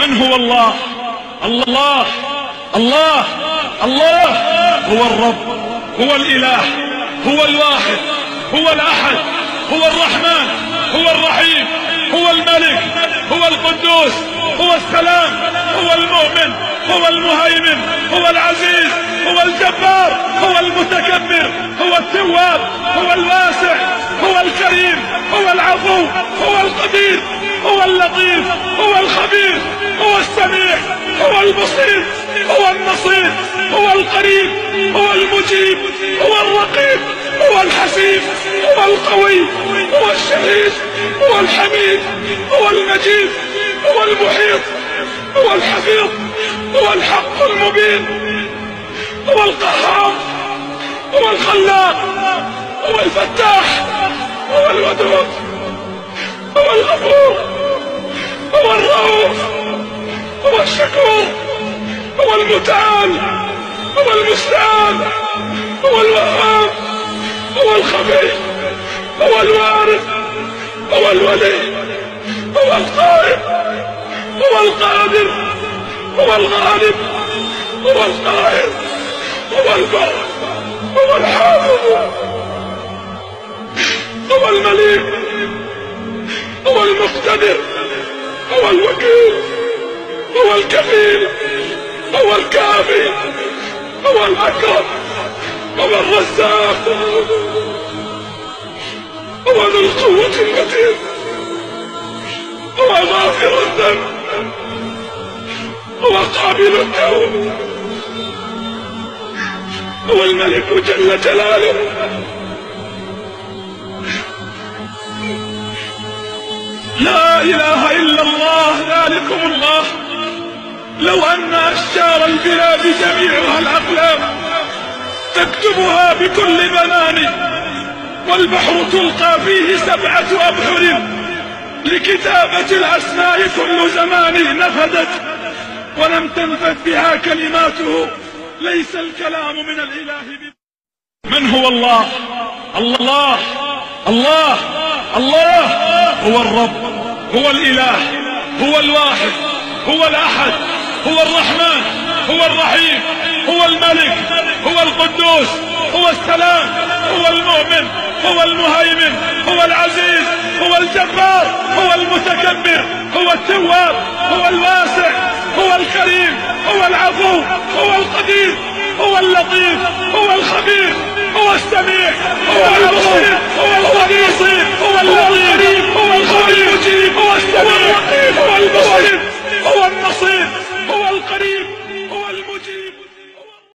من هو الله؟ الله الله الله هو الرب، هو الإله، هو الواحد، هو الأحد، هو الرحمن، هو الرحيم، هو الملك، هو القدوس، هو السلام، هو المؤمن، هو المهيمن، هو العزيز، هو الجبار، هو المتكبر، هو التواب، هو الواسع، هو الكريم، هو العفو، هو القدير، هو اللطيف، هو الخبير، هو السميع، هو البصير، هو النصير، هو القريب، هو المجيب، هو الرقيب، هو الحسيب، هو القوي، هو الشهيد، هو الحميد، هو المجيد، هو المحيط، هو الحفيظ، هو الحق المبين، هو القهار، هو الخلاق، هو الفتاح، هو الودود، هو الغفور، هو الرؤوف، هو الشكور، هو المتعال، هو المستعان، هو الوهاب، هو الخبير، هو الوارث، هو الولي، هو القائم، هو القادر، هو الغالب، هو القاهر، هو البر، هو الحافظ، هو المليك، هو المقتدر، هو الوكيل، هو الكفيل، هو الكافي، هو الأكرم، هو الرزاق، هو ذو القوة المتين، هو غافر الذنب، هو قابل التوب، هو الملك جل جلاله. لا إله إلا الله، ذلكم الله. لو أن أشجار البلاد جميعها الأقلام تكتبها بكل بنان، والبحر تلقى فيه 7 أبحر لكتابة الأسماء كل زمان نفدت، ولم تنفد بها كلماته، ليس الكلام من الإله من هو الله؟ الله الله الله هو الرب، هو الإله، هو الواحد، هو الأحد، هو الرحمن، هو الرحيم، هو الملك، هو القدوس، هو السلام، هو المؤمن، هو المهيمن، هو العزيز، هو الجبار، هو المتكبر، هو التواب، هو الواسع، هو الكريم، هو العفو، هو القدير، هو اللطيف، هو الخبير، هو السميع، هو البصير، هو النصير، هو اللطيف، هو الخبير، هو السميع، هو البصير، هو النصير، هو القريب.